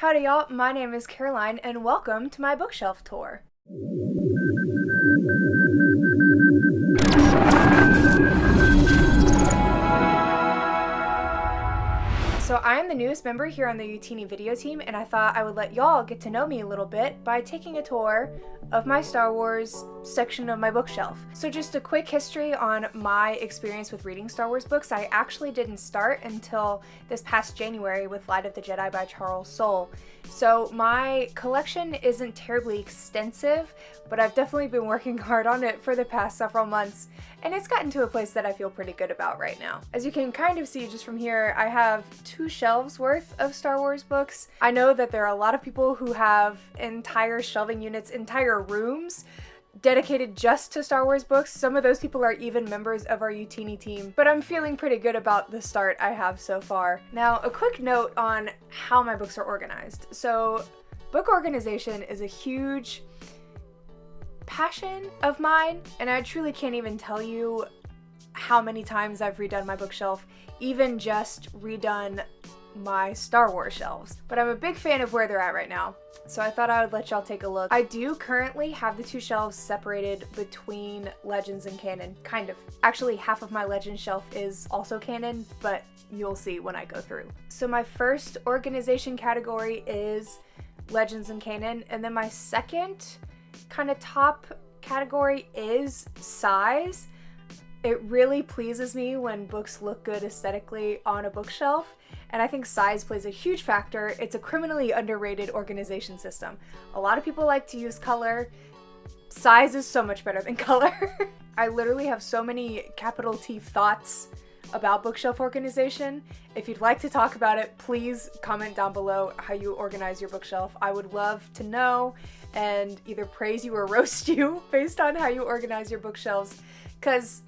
Howdy y'all, my name is Caroline and welcome to my bookshelf tour. So I am the newest member here on the Youtini video team, and I thought I would let y'all get to know me a little bit by taking a tour of my Star Wars section of my bookshelf. So just a quick history on my experience with reading Star Wars books. I actually didn't start until this past January with Light of the Jedi by Charles Soule. So my collection isn't terribly extensive, but I've definitely been working hard on it for the past several months, and it's gotten to a place that I feel pretty good about right now. As you can kind of see just from here, I have 2 shelves worth of Star Wars books. I know that there are a lot of people who have entire shelving units, entire rooms dedicated just to Star Wars books. Some of those people are even members of our Youtini team, but I'm feeling pretty good about the start I have so far. Now, a quick note on how my books are organized. So, book organization is a huge passion of mine, and I truly can't even tell you how many times I've redone my bookshelf, even just redone my Star Wars shelves. But I'm a big fan of where they're at right now, so I thought I would let y'all take a look. I do currently have the 2 shelves separated between Legends and Canon, kind of. Actually, half of my Legends shelf is also Canon, but you'll see when I go through. So my first organization category is Legends and Canon, and then my second kind of top category is size. It really pleases me when books look good aesthetically on a bookshelf, and I think size plays a huge factor. It's a criminally underrated organization system. A lot of people like to use color. Size is so much better than color. I literally have so many capital T thoughts about bookshelf organization. If you'd like to talk about it, please comment down below how you organize your bookshelf. I would love to know and either praise you or roast you based on how you organize your bookshelves, because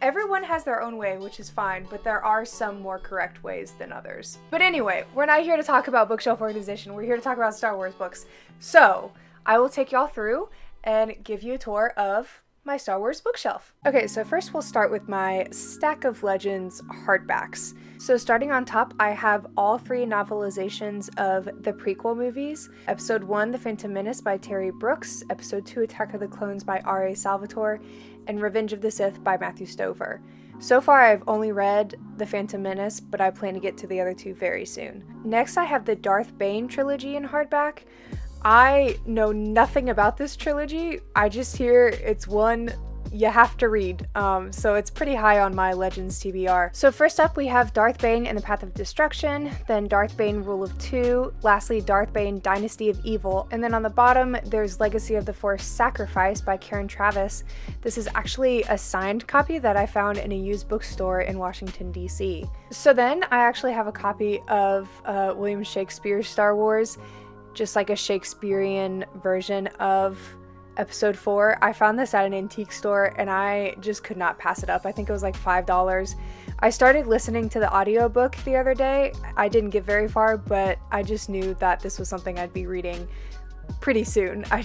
everyone has their own way, which is fine, but there are some more correct ways than others. But anyway, we're not here to talk about bookshelf organization, we're here to talk about Star Wars books. So, I will take y'all through and give you a tour of my Star Wars bookshelf. Okay, so first we'll start with my stack of Legends hardbacks. So starting on top, I have all 3 novelizations of the prequel movies. Episode 1, The Phantom Menace by Terry Brooks, Episode 2, Attack of the Clones by R.A. Salvatore, and Revenge of the Sith by Matthew Stover. So far, I've only read The Phantom Menace, but I plan to get to the other 2 very soon. Next, I have the Darth Bane trilogy in hardback. I know nothing about this trilogy. I just hear it's one you have to read, so it's pretty high on my Legends TBR. So first up, we have Darth Bane and the Path of Destruction, then Darth Bane Rule of 2, lastly Darth Bane Dynasty of Evil, and then on the bottom there's Legacy of the Force Sacrifice by Karen Travis. This is actually a signed copy that I found in a used bookstore in Washington, D.C. So then I actually have a copy of William Shakespeare's Star Wars, just like a Shakespearean version of Episode 4. I found this at an antique store and I just could not pass it up. I think it was like $5. I started listening to the audiobook the other day. I didn't get very far, but I just knew that this was something I'd be reading pretty soon. I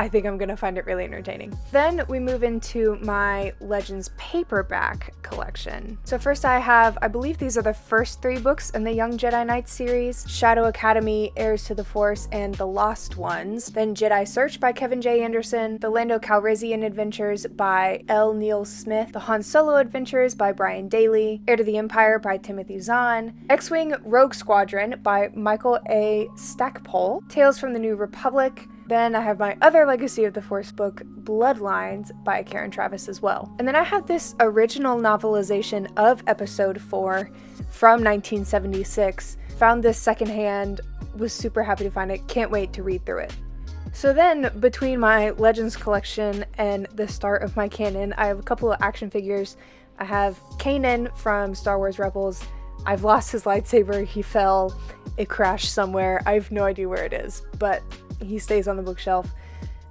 think I'm gonna find it really entertaining. Then we move into my Legends paperback collection. So first I believe these are the first 3 books in the Young Jedi Knights series: Shadow Academy, Heirs to the Force, and The Lost Ones. Then Jedi Search by Kevin J. Anderson, The Lando Calrissian Adventures by L. Neil Smith, The Han Solo Adventures by Brian Daley, Heir to the Empire by Timothy Zahn, X-Wing Rogue Squadron by Michael A. Stackpole, Tales from the New Republic. Then I have my other Legacy of the Force book, Bloodlines by Karen Travis as well. And then I have this original novelization of Episode 4 from 1976. Found this secondhand, was super happy to find it, can't wait to read through it. So then, between my Legends collection and the start of my canon, I have a couple of action figures. I have Kanan from Star Wars Rebels. I've lost his lightsaber, he fell, it crashed somewhere, I have no idea where it is, but he stays on the bookshelf.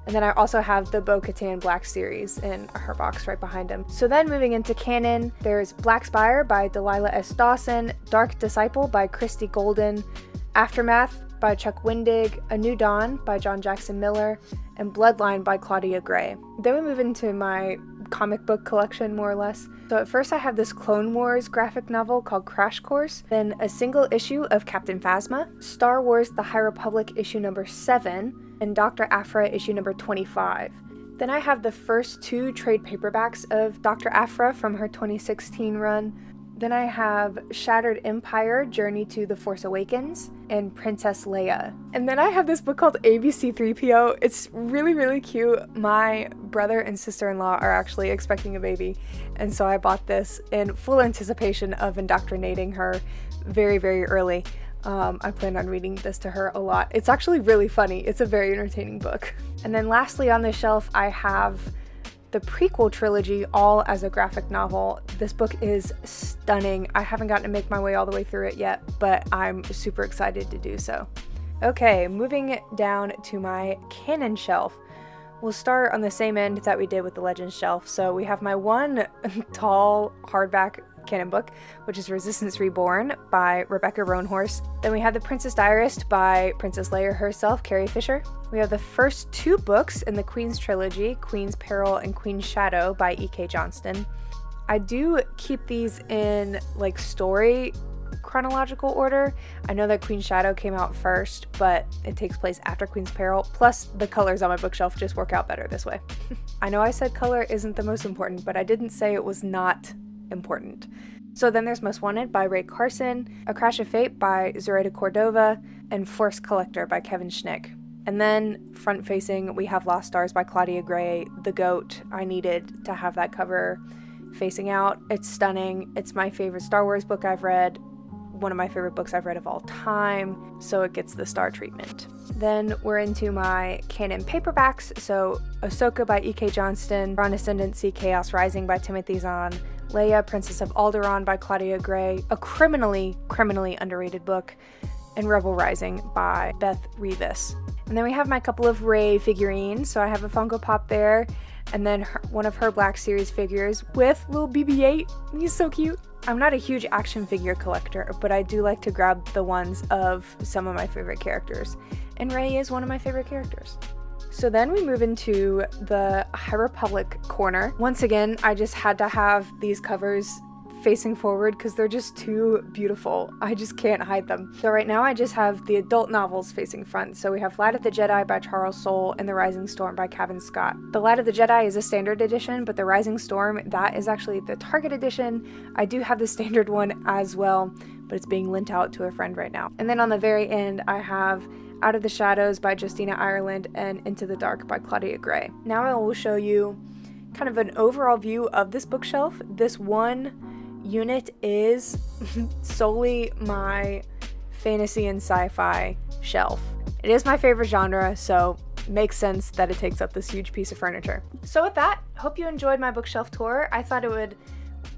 And then I also have the Bo-Katan Black series in her box right behind him. So then moving into canon, there's Black Spire by Delilah S. Dawson, Dark Disciple by Christy Golden, Aftermath by Chuck Wendig, A New Dawn by John Jackson Miller, and Bloodline by Claudia Gray. Then we move into my comic book collection, more or less. So at first I have this Clone Wars graphic novel called Crash Course, then a single issue of Captain Phasma, Star Wars The High Republic issue number 7, and Dr. Aphra issue number 25. Then I have the first 2 trade paperbacks of Dr. Aphra from her 2016 run. Then I have Shattered Empire, Journey to the Force Awakens, and Princess Leia. And then I have this book called ABC3PO. It's really, really cute. My brother and sister-in-law are actually expecting a baby, and so I bought this in full anticipation of indoctrinating her very, very early. I plan on reading this to her a lot. It's actually really funny. It's a very entertaining book. And then lastly on the shelf, I have the prequel trilogy, all as a graphic novel. This book is stunning. I haven't gotten to make my way all the way through it yet, but I'm super excited to do so. Okay, moving down to my canon shelf. We'll start on the same end that we did with the Legends shelf. So we have my one tall hardback canon book, which is Resistance Reborn by Rebecca Roanhorse. Then we have The Princess Diarist by Princess Leia herself, Carrie Fisher. We have the first 2 books in the Queen's trilogy, Queen's Peril and Queen's Shadow by E.K. Johnston. I do keep these in like story chronological order. I know that Queen's Shadow came out first, but it takes place after Queen's Peril, plus the colors on my bookshelf just work out better this way. I know I said color isn't the most important, but I didn't say it was not important. So then there's Most Wanted by Ray Carson, A Crash of Fate by Zoraida Cordova, and Force Collector by Kevin Schnick. And then front facing, we have Lost Stars by Claudia Gray, the GOAT. I needed to have that cover facing out. It's stunning. It's my favorite Star Wars book I've read, one of my favorite books I've read of all time, so it gets the star treatment. Then we're into my canon paperbacks, so Ahsoka by E.K. Johnston, Thrawn Ascendancy Chaos Rising by Timothy Zahn, Leia, Princess of Alderaan by Claudia Gray, a criminally underrated book, and Rebel Rising by Beth Revis. And then we have my couple of Rey figurines, so I have a Funko Pop there, and then one of her Black Series figures with little BB-8. He's so cute. I'm not a huge action figure collector, but I do like to grab the ones of some of my favorite characters, and Rey is one of my favorite characters. So then we move into the High Republic corner. Once again, I just had to have these covers facing forward because they're just too beautiful. I just can't hide them. So right now I just have the adult novels facing front. So we have Light of the Jedi by Charles Soule and The Rising Storm by Kevin Scott. The Light of the Jedi is a standard edition, but The Rising Storm, that is actually the Target edition. I do have the standard one as well, but it's being lent out to a friend right now. And then on the very end, I have Out of the Shadows by Justina Ireland and Into the Dark by Claudia Gray. Now I will show you kind of an overall view of this bookshelf. This one unit is solely my fantasy and sci-fi shelf. It is my favorite genre, so it makes sense that it takes up this huge piece of furniture. So with that, hope you enjoyed my bookshelf tour. I thought it would,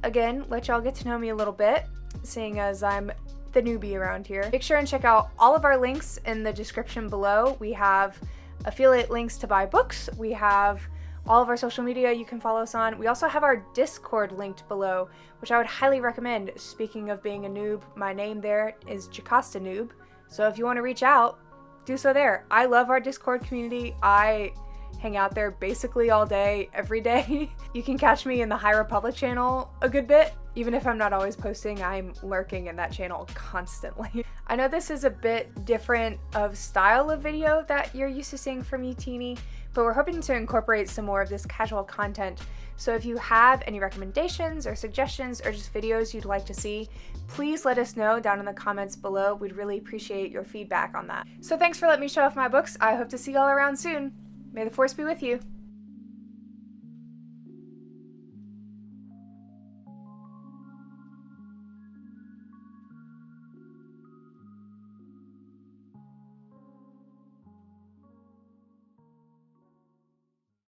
again, let y'all get to know me a little bit, seeing as I'm the newbie around here. Make sure and check out all of our links in the description below. We have affiliate links to buy books. We have all of our social media you can follow us on. We also have our Discord linked below, which I would highly recommend. Speaking of being a noob, my name there is Jocasta Noob. So if you want to reach out, do so there. I love our Discord community. I hang out there basically all day, every day. You can catch me in the High Republic channel a good bit. Even if I'm not always posting, I'm lurking in that channel constantly. I know this is a bit different of style of video that you're used to seeing from Youtini, but we're hoping to incorporate some more of this casual content. So if you have any recommendations or suggestions or just videos you'd like to see, please let us know down in the comments below. We'd really appreciate your feedback on that. So thanks for letting me show off my books. I hope to see y'all around soon. May the Force be with you.